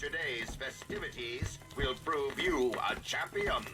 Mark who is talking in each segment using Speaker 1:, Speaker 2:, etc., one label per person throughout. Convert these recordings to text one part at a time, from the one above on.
Speaker 1: today's festivities will prove you a champion.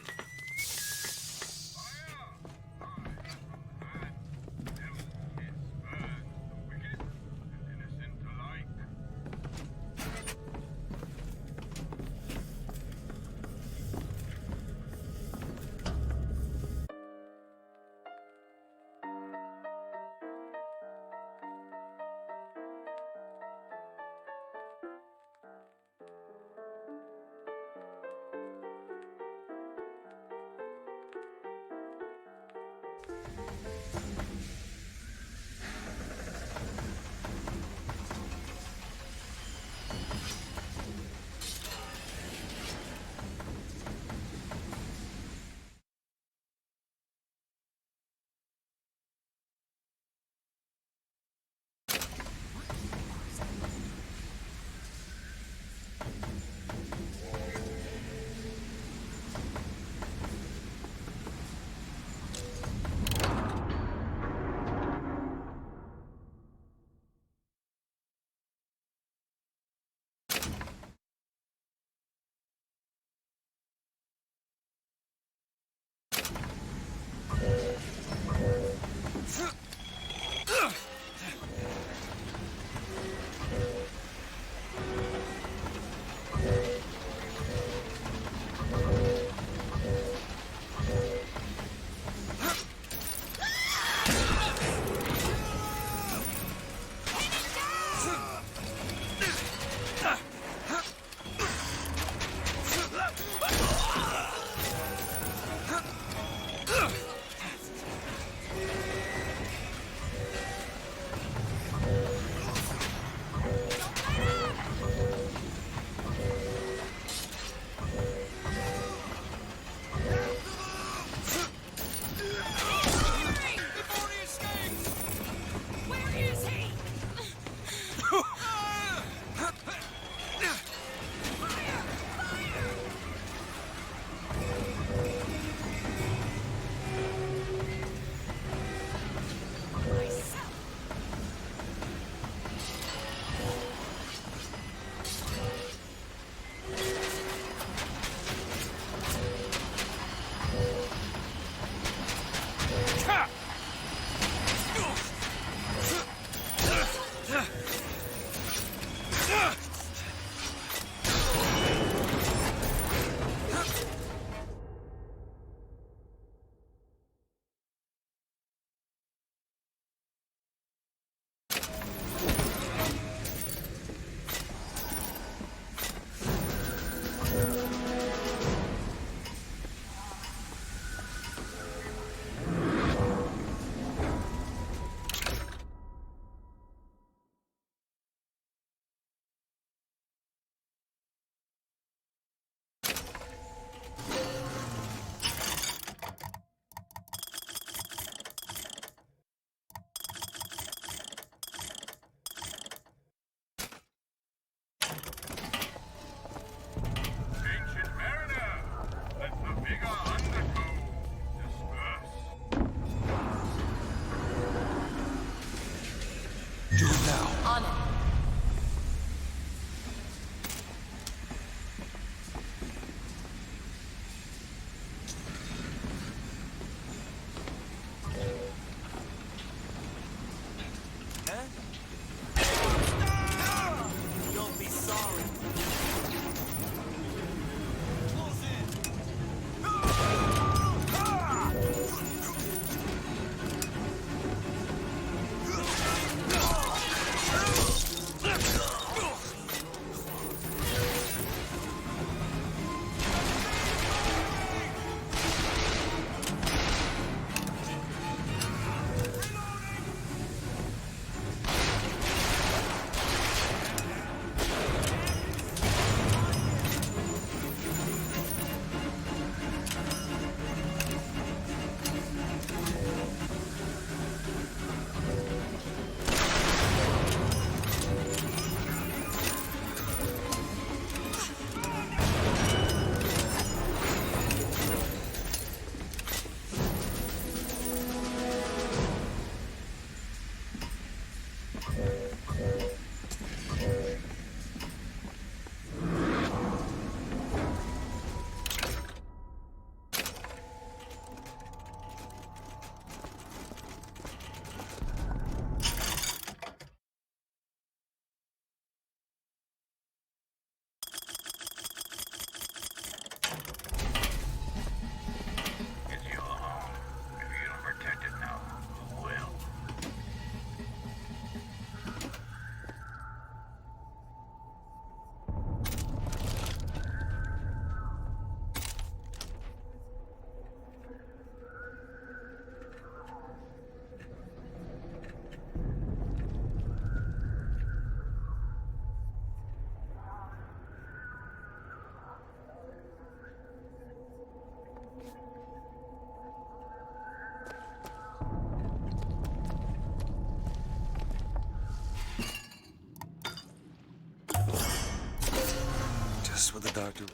Speaker 2: This is what the doctor...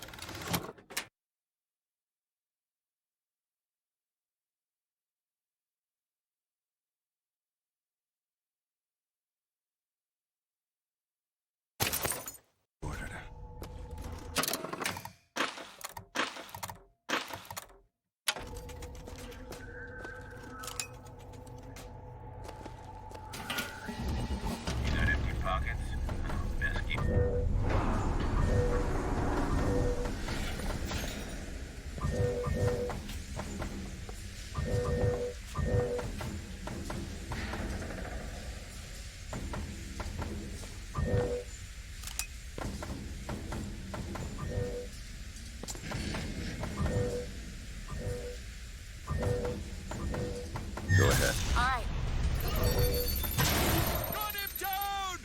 Speaker 2: ordered.
Speaker 1: You got empty pockets? Best keep...
Speaker 2: Go ahead.
Speaker 3: All right.
Speaker 4: Gun him down!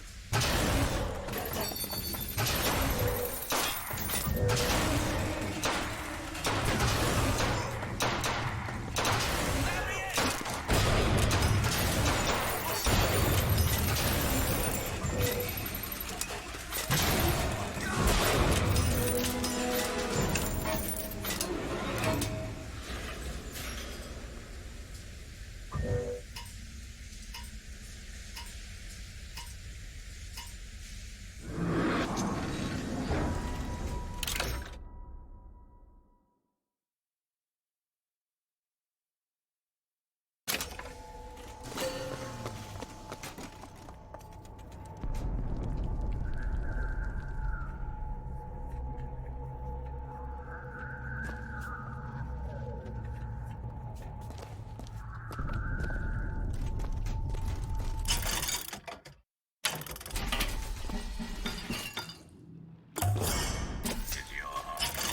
Speaker 4: It's your home.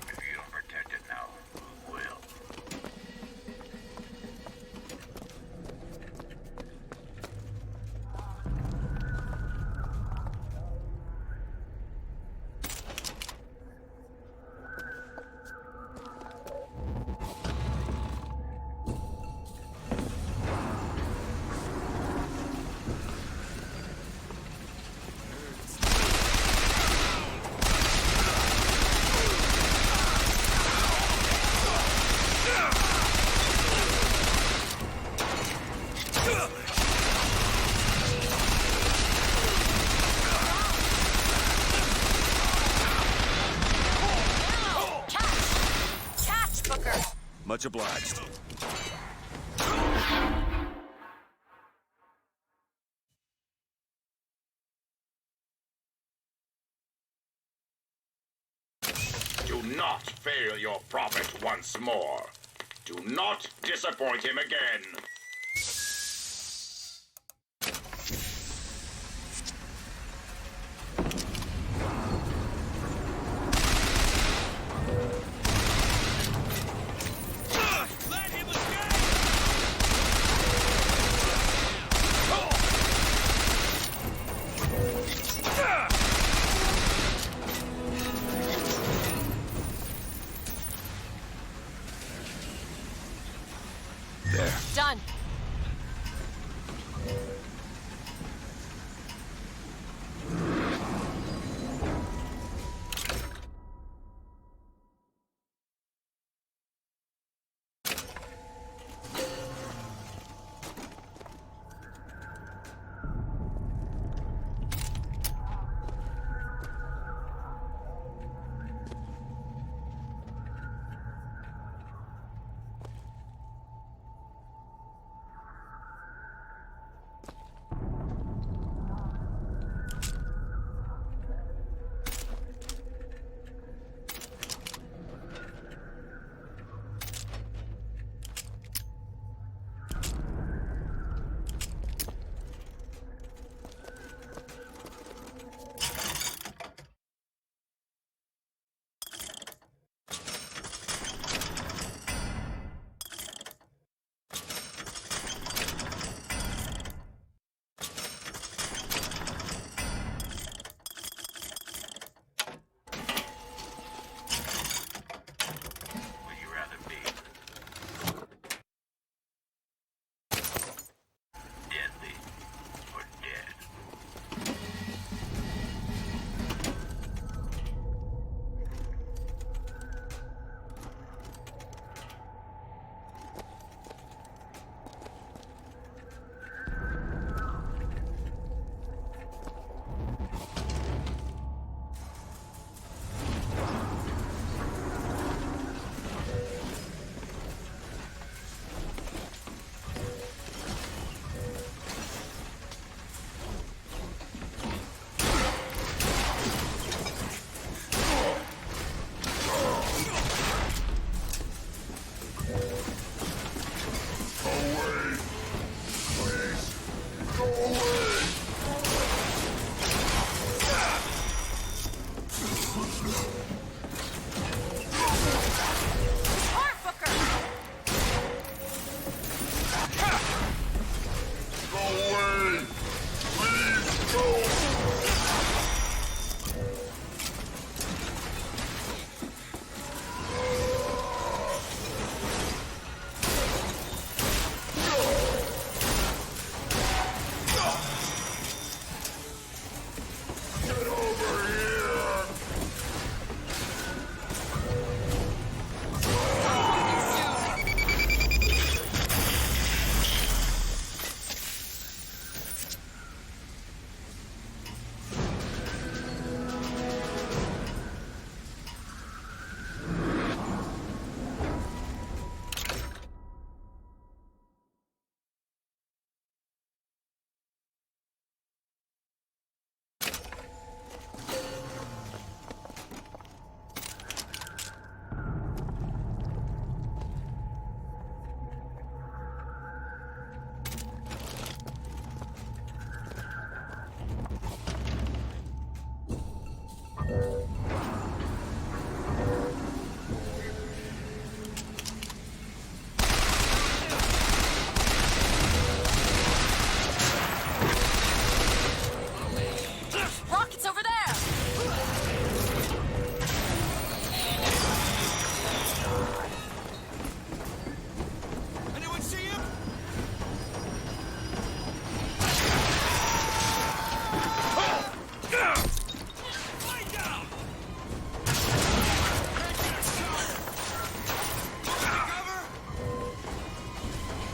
Speaker 4: If you don't protect it now, who will?
Speaker 3: Catch, Booker.
Speaker 2: Much obliged.
Speaker 1: Do not fail your prophet once more. Do not disappoint him again.
Speaker 4: Let him escape!
Speaker 2: There.
Speaker 3: Done.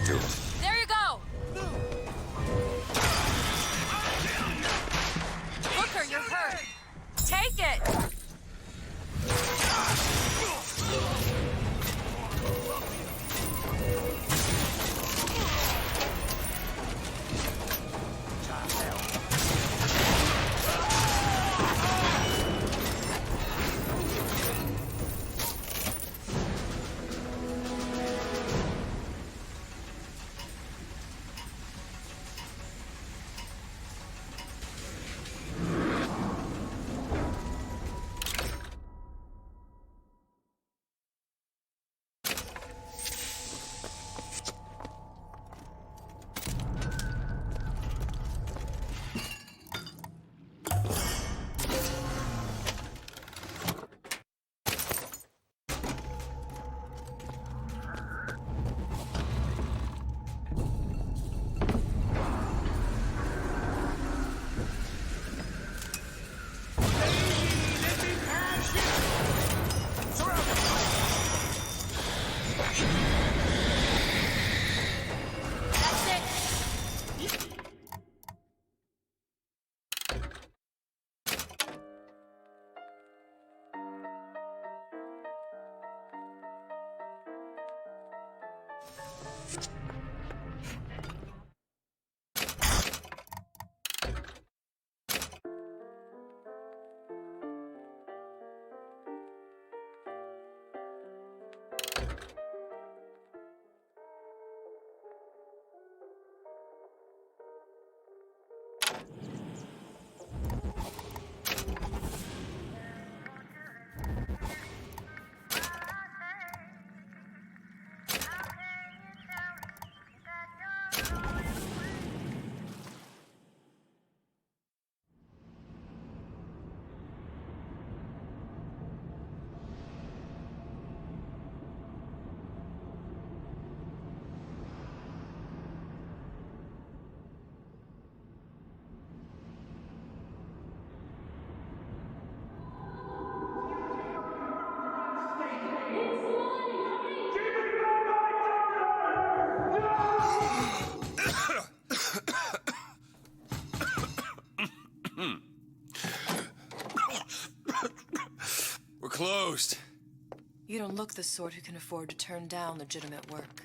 Speaker 2: Do it.
Speaker 3: There you go! Booker, you're hurt! Take it!
Speaker 2: We're closed.
Speaker 3: You don't look the sort who can afford to turn down legitimate work.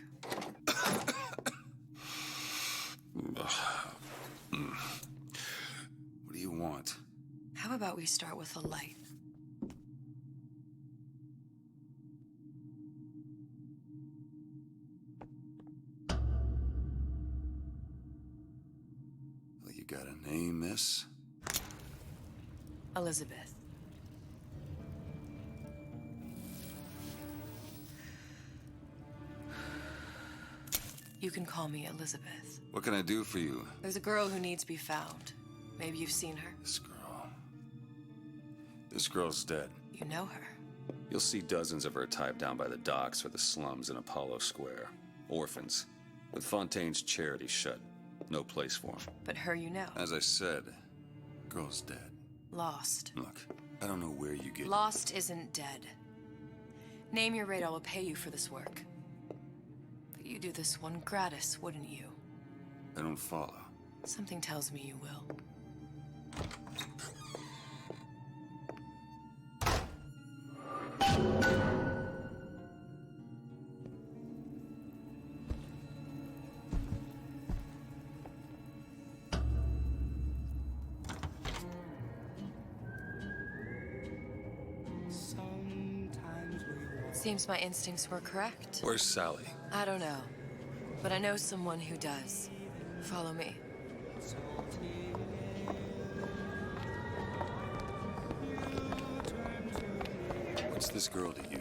Speaker 2: What do you want?
Speaker 3: How about we start with a light?
Speaker 2: Well, you got a name, miss?
Speaker 3: Elizabeth. You can call me Elizabeth.
Speaker 2: What can I do for you?
Speaker 3: There's a girl who needs to be found. Maybe you've seen her.
Speaker 2: This girl. This girl's dead.
Speaker 3: You know her.
Speaker 2: You'll see dozens of her type down by the docks or the slums in Apollo Square. Orphans. With Fontaine's charity shut. No place for them.
Speaker 3: But her you know.
Speaker 2: As I said, girl's dead.
Speaker 3: Lost.
Speaker 2: Look, I don't know where you get...
Speaker 3: Lost isn't dead. Name your rate, I will pay you for this work. But you do this one gratis, wouldn't you?
Speaker 2: I don't follow.
Speaker 3: Something tells me you will. Seems my instincts were correct.
Speaker 2: Where's Sally?
Speaker 3: I don't know, but I know someone who does. Follow me.
Speaker 2: What's this girl to you?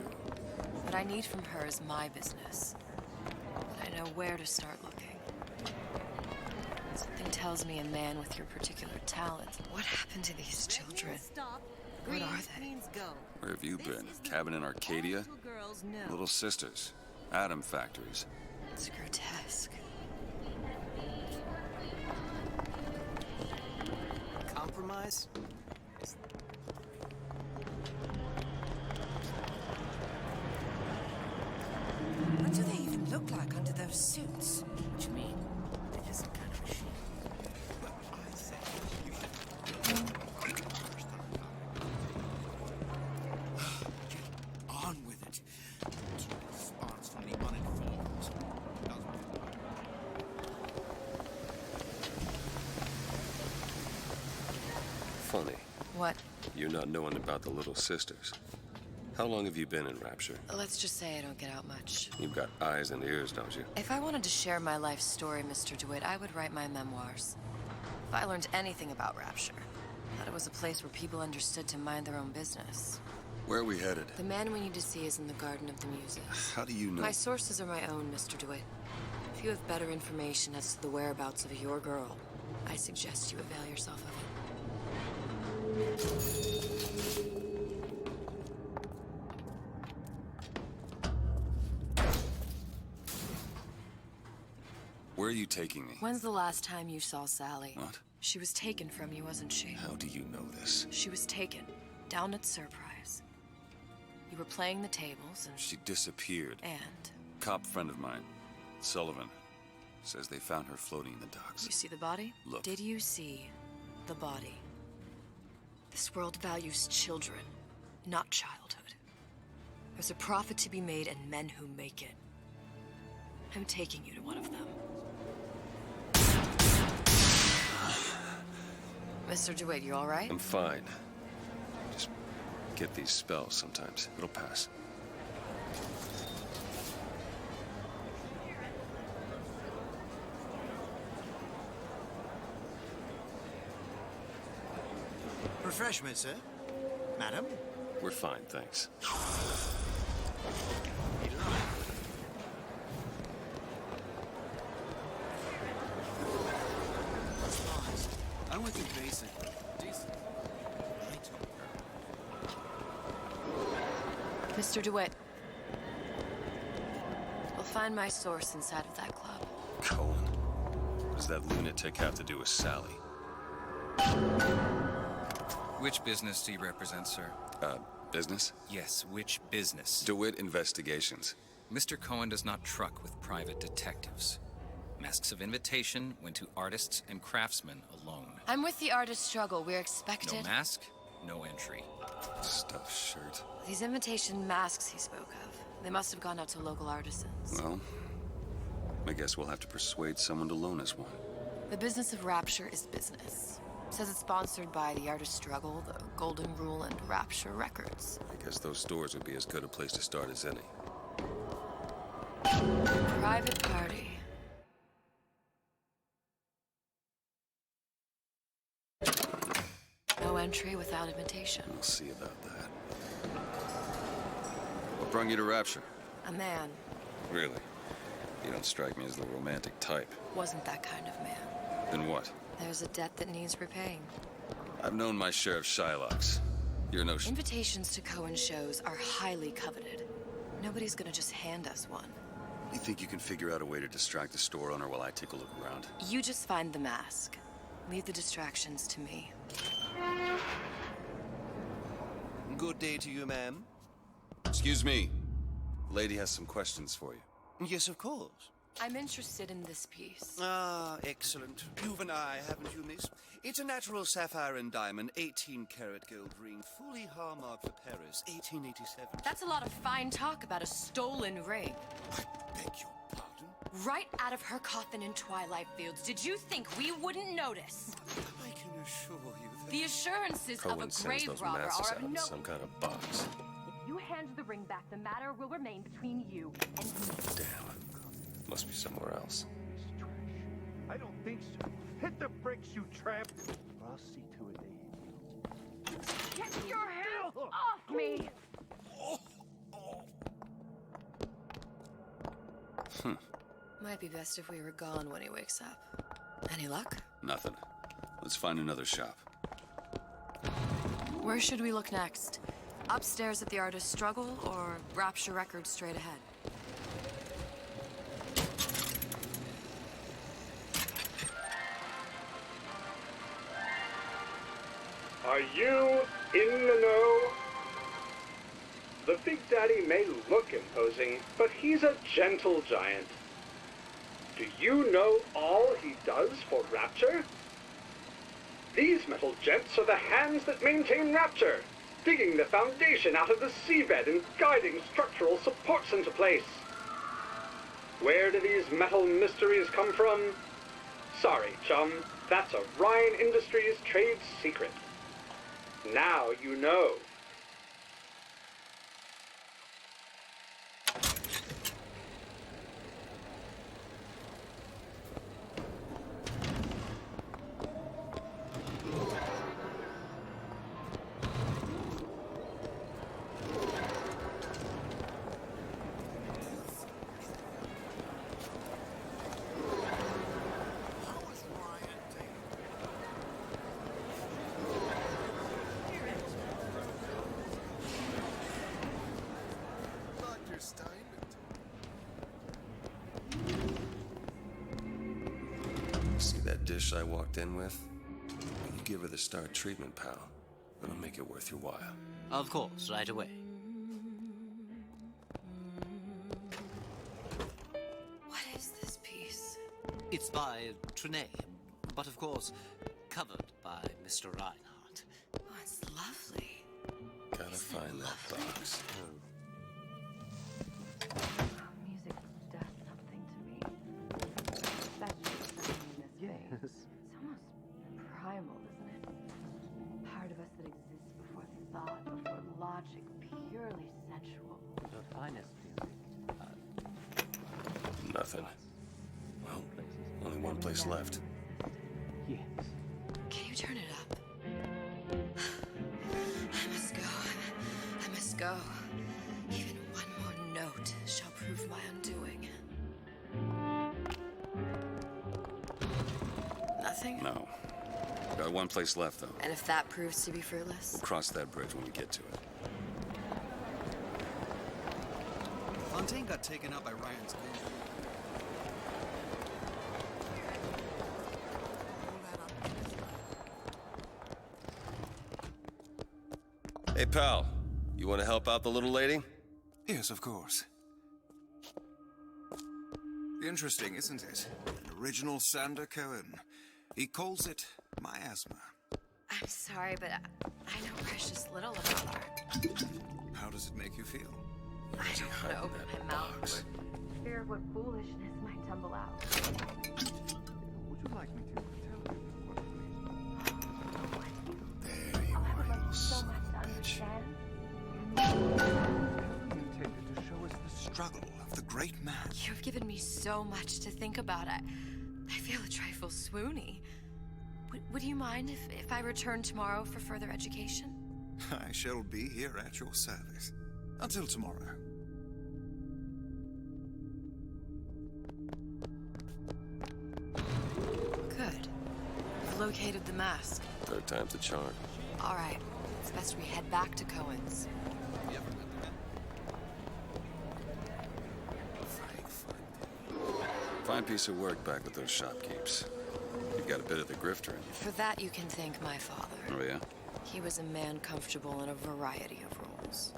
Speaker 3: What I need from her is my business. But I know where to start looking. Something tells me a man with your particular talent. What happened to these children? What are they?
Speaker 2: Where have you been? Cabin in Arcadia? Little sisters. Atom factories.
Speaker 3: It's grotesque.
Speaker 5: Compromise? What do they even look like under
Speaker 3: to those suits?
Speaker 5: What you mean? They're just some kind of machine. But I said you should... Get on with it. Response from the uninformed.
Speaker 2: Funny,
Speaker 3: What?
Speaker 2: you not knowing about the Little Sisters. How long have you been in Rapture?
Speaker 3: Let's just say I don't get out much.
Speaker 2: You've got eyes and ears, don't you?
Speaker 3: If I wanted to share my life story, Mr. DeWitt, I would write my memoirs. If I learned anything about Rapture, that it was a place where people understood to mind their own business.
Speaker 2: Where are we headed?
Speaker 3: The man we need to see is in the Garden of the Muses.
Speaker 2: How do you know?
Speaker 3: My sources are my own, Mr. DeWitt. If you have better information as to the whereabouts of your girl, I suggest you avail yourself of it.
Speaker 2: Where are you taking me?
Speaker 3: When's the last time you saw Sally?
Speaker 2: What?
Speaker 3: She was taken from you, wasn't she?
Speaker 2: How do you know this?
Speaker 3: She was taken, down at Surprise. You were playing the tables and...
Speaker 2: She disappeared.
Speaker 3: And?
Speaker 2: Cop friend of mine, Sullivan, says they found her floating in the docks.
Speaker 3: You see the body?
Speaker 2: Look.
Speaker 3: Did you see the body? This world values children, not childhood. There's a profit to be made and men who make it. I'm taking you to one of them. Mr. DeWitt, you all right?
Speaker 2: I'm fine. Just get these spells sometimes. It'll pass.
Speaker 5: Refreshment, sir. Madam?
Speaker 2: We're fine, thanks.
Speaker 5: I went through basic. Decent.
Speaker 3: Mr. DeWitt, we'll find my source inside of that club.
Speaker 2: Cohen. What does that lunatic have to do with Sally?
Speaker 6: Which business do you represent, sir?
Speaker 2: Business?
Speaker 6: Yes, which business?
Speaker 2: DeWitt Investigations.
Speaker 6: Mr. Cohen does not truck with private detectives. Masks of Invitation went to artists and craftsmen alone.
Speaker 3: I'm with the artist struggle. We're expected...
Speaker 6: No mask, no entry.
Speaker 2: Stuffed shirt.
Speaker 3: These invitation masks he spoke of, they must have gone out to local artisans.
Speaker 2: Well, I guess we'll have to persuade someone to loan us one.
Speaker 3: The business of Rapture is business. Says it's sponsored by the Artist Struggle, the Golden Rule, and Rapture Records.
Speaker 2: I guess those stores would be as good a place to start as any.
Speaker 3: Private party. No entry without invitation.
Speaker 2: We'll see about that. What brought you to Rapture?
Speaker 3: A man.
Speaker 2: Really? You don't strike me as the romantic type.
Speaker 3: Wasn't that kind of man.
Speaker 2: Then what?
Speaker 3: There's a debt that needs repaying.
Speaker 2: I've known my share of Shylocks. You're no
Speaker 3: Invitations to Cohen shows are highly coveted. Nobody's gonna just hand us one.
Speaker 2: You think you can figure out a way to distract the store owner while I take a look around?
Speaker 3: You just find the mask. Leave the distractions to me.
Speaker 5: Good day to you, ma'am.
Speaker 2: Excuse me. Lady has some questions for you.
Speaker 5: Yes, of course.
Speaker 3: I'm interested in this piece.
Speaker 5: Ah, excellent. You've an eye, haven't you, miss? It's a natural sapphire and diamond, 18-karat gold ring, fully hallmarked for Paris, 1887.
Speaker 3: That's a lot of fine talk about a stolen ring.
Speaker 5: I beg your pardon?
Speaker 3: Right out of her coffin in Twilight Fields. Did you think we wouldn't notice?
Speaker 5: I can assure you that...
Speaker 3: The assurances
Speaker 2: Cohen
Speaker 3: of a
Speaker 2: sends
Speaker 3: grave
Speaker 2: those
Speaker 3: robber
Speaker 2: masks
Speaker 3: are
Speaker 2: out
Speaker 3: of
Speaker 2: in
Speaker 3: no...
Speaker 2: some kind of box.
Speaker 7: If you hand the ring back, the matter will remain between you and me.
Speaker 2: Damn. Must be somewhere else.
Speaker 8: I don't think so. Hit the bricks, you tramp! I'll see to it they hit you.
Speaker 7: Get your hands off me!
Speaker 3: Might be best if we were gone when he wakes up. Any luck?
Speaker 2: Nothing. Let's find another shop.
Speaker 3: Where should we look next? Upstairs at the Artist Struggle, or Rapture Records straight ahead?
Speaker 9: Are you in the know? The Big Daddy may look imposing, but he's a gentle giant. Do you know all he does for Rapture? These metal jets are the hands that maintain Rapture, digging the foundation out of the seabed and guiding structural supports into place. Where do these metal mysteries come from? Sorry, chum, that's a Ryan Industries trade secret. Now you know.
Speaker 2: See that dish I walked in with? You give her the star treatment, pal. It'll make it worth your while.
Speaker 10: Of course, right away.
Speaker 3: What is this piece?
Speaker 10: It's by Trine, but of course, covered by Mr. Reinhardt.
Speaker 3: Oh, it's lovely.
Speaker 2: Gotta find that box.
Speaker 7: Music does something to me. Especially something in this phase. It's almost primal, isn't it? Part of us that exists before thought, before logic, purely sensual.
Speaker 10: Your finest music.
Speaker 2: Nothing. Well, only one place left.
Speaker 10: Yes.
Speaker 3: Can you turn it up? I must go. I must go. Even one more note shall prove my undoing. Nothing?
Speaker 2: No. Got one place left, though.
Speaker 3: And if that proves to be fruitless?
Speaker 2: We'll cross that bridge when we get to it.
Speaker 5: Fontaine got taken out by Ryan's goon.
Speaker 2: Hey, pal. You want to help out the little lady?
Speaker 11: Yes, of course. Interesting, isn't it? An original Sander Cohen. He calls it miasma.
Speaker 3: I'm sorry, but I know precious little about art.
Speaker 11: How does it make you feel?
Speaker 3: I don't want to open my mouth.
Speaker 7: Fear of what foolishness might tumble out.
Speaker 8: Would you like me to tell you what, please?
Speaker 2: There you
Speaker 7: I
Speaker 2: are,
Speaker 7: would
Speaker 2: little
Speaker 7: like so
Speaker 2: son
Speaker 7: much
Speaker 2: of
Speaker 7: to
Speaker 2: a bitch.
Speaker 7: understand.
Speaker 8: Intended to show us the
Speaker 11: Struggle of the great man.
Speaker 3: You've given me so much to think about. I feel a trifle swoony. Would you mind if I return tomorrow for further education?
Speaker 11: I shall be here at your service. Until tomorrow.
Speaker 3: Good. I've located the mask.
Speaker 2: Third time's the charm.
Speaker 3: All right. It's best we head back to Cohen's.
Speaker 5: You ever met the man?
Speaker 2: Fine piece of work back with those shopkeepers. You got a bit of the grifter in you.
Speaker 3: For that, you can thank my father.
Speaker 2: Oh, yeah?
Speaker 3: He was a man comfortable in a variety of roles.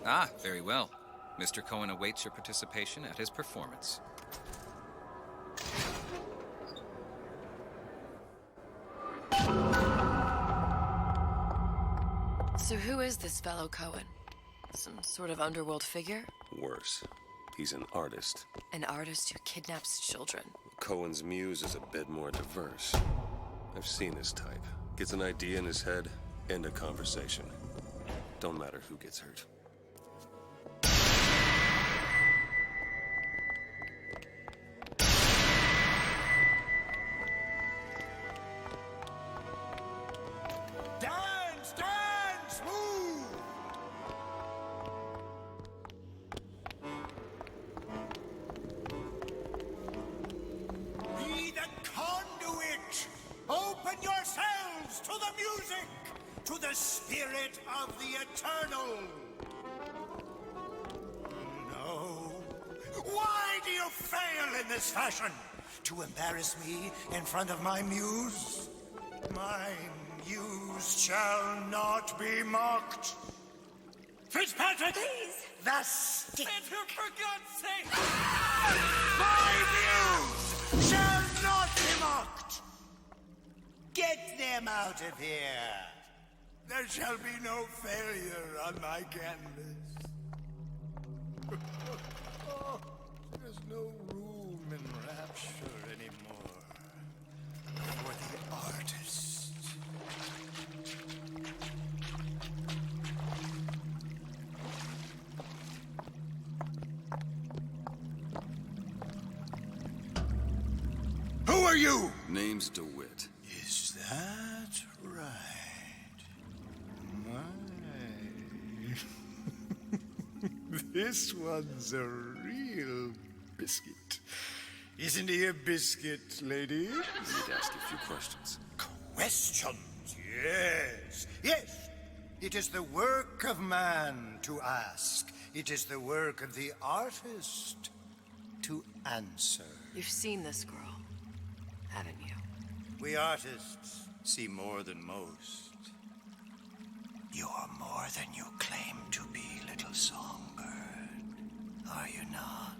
Speaker 6: Ah, very well. Mr. Cohen awaits your participation at his performance.
Speaker 3: So who is this fellow Cohen? Some sort of underworld figure?
Speaker 2: Worse. He's an artist.
Speaker 3: An artist who kidnaps children.
Speaker 2: Cohen's muse is a bit more diverse. I've seen this type. Gets an idea in his head, end a conversation. Don't matter who gets hurt.
Speaker 11: Dance, dance, move! Be the conduit! Open yourselves to the music, to the spirit of the eternal! No. Why do you fail in this fashion? to embarrass me in front of my muse? My muse shall not be mocked. Fitzpatrick!
Speaker 7: Please!
Speaker 11: The stick!
Speaker 7: For God's sake!
Speaker 11: My muse shall not be mocked! Get them out of here! There shall be no failure on my canvas. There's no room in rapture anymore for the artist. Who are you?
Speaker 2: Name's DeWitt.
Speaker 11: Is that right? My. This one's a real biscuit. Isn't he a biscuit, lady?
Speaker 2: I need to ask you a few questions.
Speaker 11: Questions? Yes. Yes. It is the work of man to ask. It is the work of the artist to answer.
Speaker 3: You've seen this girl, haven't you?
Speaker 11: We artists see more than most. You're more than you claim to be, little songbird. Are you not?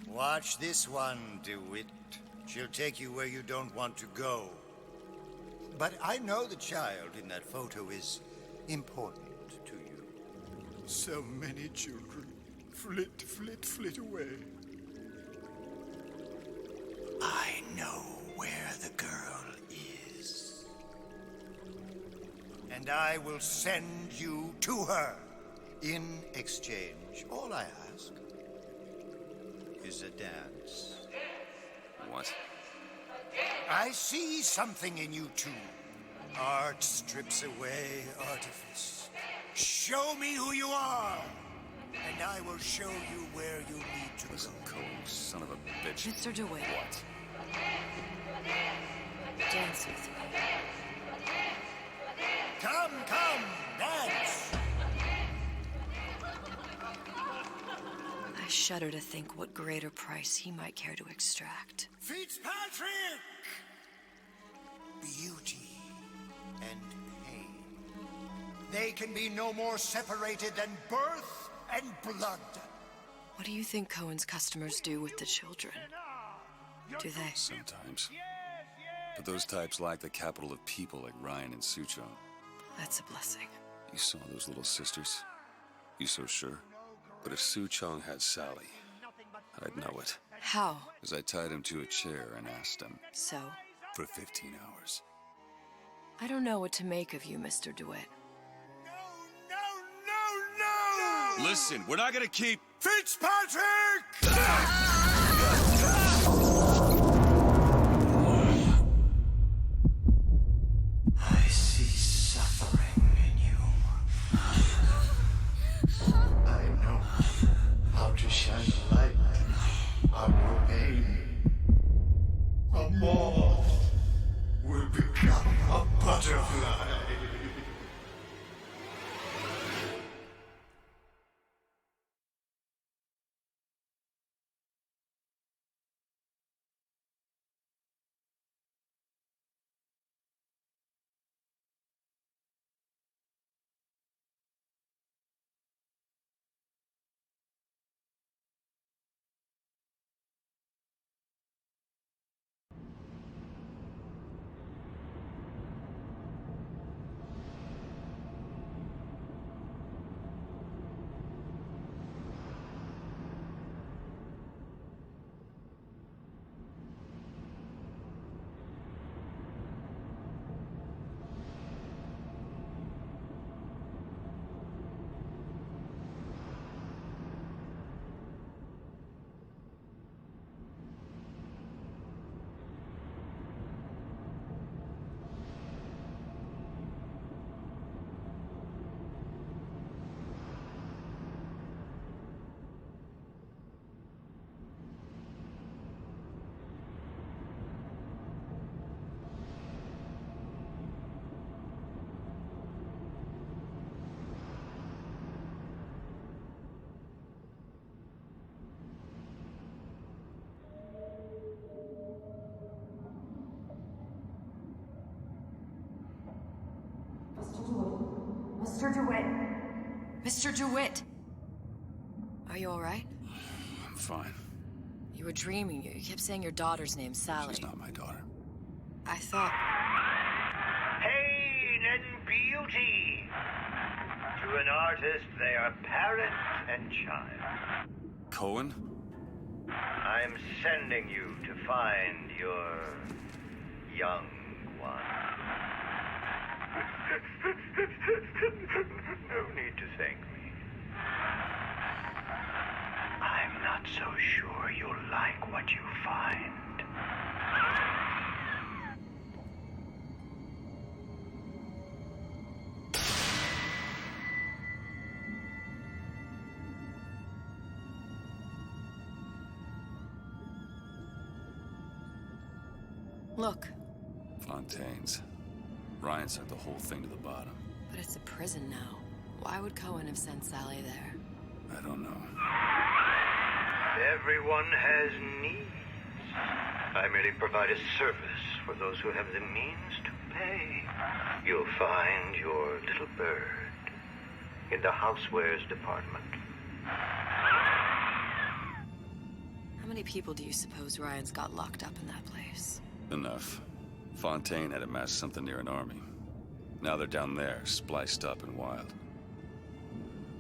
Speaker 11: Watch this one, DeWitt. She'll take you where you don't want to go. But I know the child in that photo is important to you. So many children flit, flit, flit away. I know where the girl is. And I will send you to her. In exchange, all I ask is a dance.
Speaker 2: What?
Speaker 11: I see something in you two. Art strips away artifice. Show me who you are, and I will show you where you need to
Speaker 2: Listen,
Speaker 11: go.
Speaker 2: Cole, son of a bitch.
Speaker 3: Mr. DeWitt.
Speaker 2: What?
Speaker 3: Dance with me.
Speaker 11: Come, come, dance!
Speaker 3: I shudder to think what greater price he might care to extract.
Speaker 11: Fitzpatrick! Beauty and pain. They can be no more separated than birth and blood.
Speaker 3: What do you think Cohen's customers do with the children? Do they?
Speaker 2: Sometimes. But those types lack the capital of people like Ryan and Suchong.
Speaker 3: That's a blessing.
Speaker 2: You saw those little sisters? You so sure? But if Suchong had Sally, I'd know it.
Speaker 3: How?
Speaker 2: As I tied him to a chair and asked him
Speaker 3: So?
Speaker 2: for 15 hours.
Speaker 3: I don't know what to make of you, Mr. DeWitt.
Speaker 11: No!
Speaker 2: Listen, we're not gonna keep...
Speaker 11: Fitzpatrick! I see suffering in you. I know how to shine a light on your pain. A moth will become a butterfly.
Speaker 3: Mr. DeWitt! Are you alright?
Speaker 2: I'm fine.
Speaker 3: You were dreaming. You kept saying your daughter's name, Sally.
Speaker 2: She's not my daughter.
Speaker 3: I thought...
Speaker 4: Pain and beauty. To an artist, they are parent and child.
Speaker 2: Cohen?
Speaker 4: I'm sending you to find your young one. No need to thank me. I'm not so sure you'll like what you find.
Speaker 3: Look.
Speaker 2: Fontaine's. Ryan sent the whole thing to the bottom.
Speaker 3: But it's a prison now. Why would Cohen have sent Sally there?
Speaker 2: I don't know.
Speaker 4: Everyone has needs. I merely provide a service for those who have the means to pay. You'll find your little bird in the housewares department.
Speaker 3: How many people do you suppose Ryan's got locked up in that place?
Speaker 2: Enough. Fontaine had amassed something near an army. Now they're down there, spliced up and wild.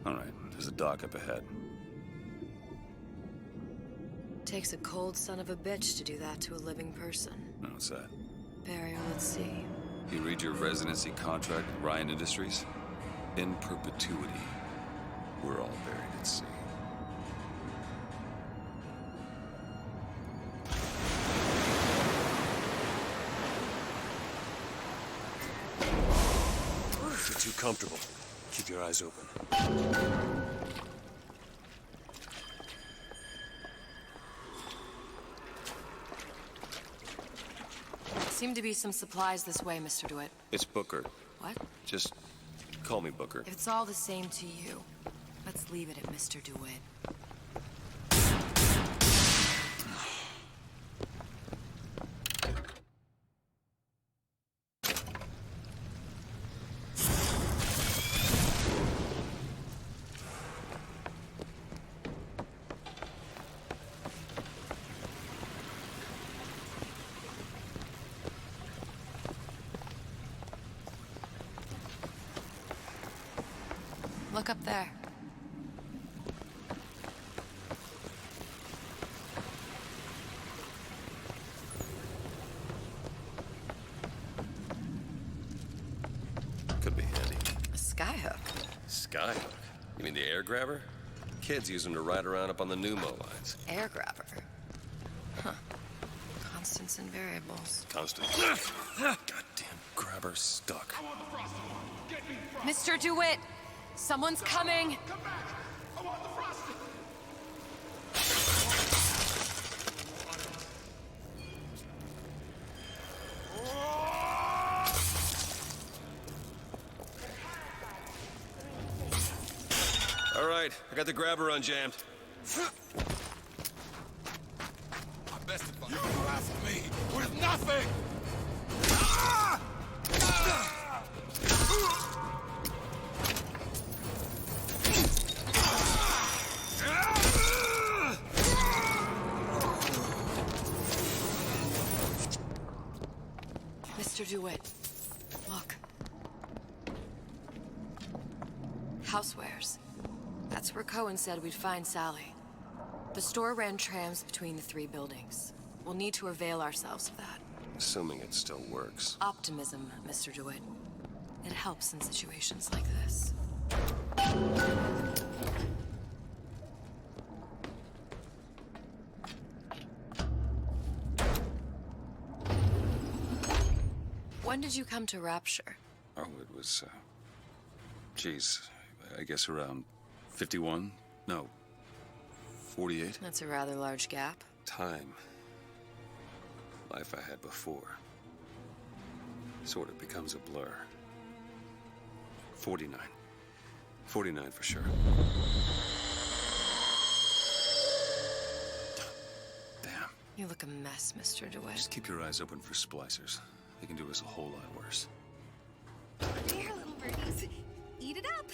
Speaker 2: All right, there's a dock up ahead.
Speaker 3: Takes a cold son of a bitch to do that to a living person.
Speaker 2: What's that?
Speaker 3: Barrier, let's see.
Speaker 2: You read your residency contract with Ryan Industries? In perpetuity, we're all buried at sea.
Speaker 12: You're too comfortable. Keep your eyes open.
Speaker 3: Seem to be some supplies this way, Mr. DeWitt.
Speaker 2: It's Booker.
Speaker 3: What?
Speaker 2: Just call me Booker.
Speaker 3: If it's all the same to you, let's leave it at Mr. DeWitt. Look up there.
Speaker 2: Could be handy.
Speaker 3: A skyhook.
Speaker 2: Skyhook? You mean the air grabber? Kids use them to ride around up on the pneumo lines.
Speaker 3: Air grabber. Huh. Constants and variables.
Speaker 2: Constant. Goddamn grabber stuck.
Speaker 3: Mr. DeWitt! Someone's coming!
Speaker 8: Come back! I want the frosting!
Speaker 2: All right, I got the grabber unjammed.
Speaker 8: I bested you left me with nothing!
Speaker 3: Mr. DeWitt, look. Housewares. That's where Cohen said we'd find Sally. The store ran trams between the three buildings. We'll need to avail ourselves of that.
Speaker 2: Assuming it still works.
Speaker 3: Optimism, Mr. DeWitt. It helps in situations like this. When did you come to Rapture?
Speaker 2: Oh, it was, geez, I guess around 51? No, 48?
Speaker 3: That's a rather large gap.
Speaker 2: Time. Life I had before. Sort of becomes a blur. 49. 49 for sure. Damn.
Speaker 3: You look a mess, Mr. DeWitt.
Speaker 2: Just keep your eyes open for splicers. They can do us a whole lot worse.
Speaker 13: Here, little birdies. Eat it up.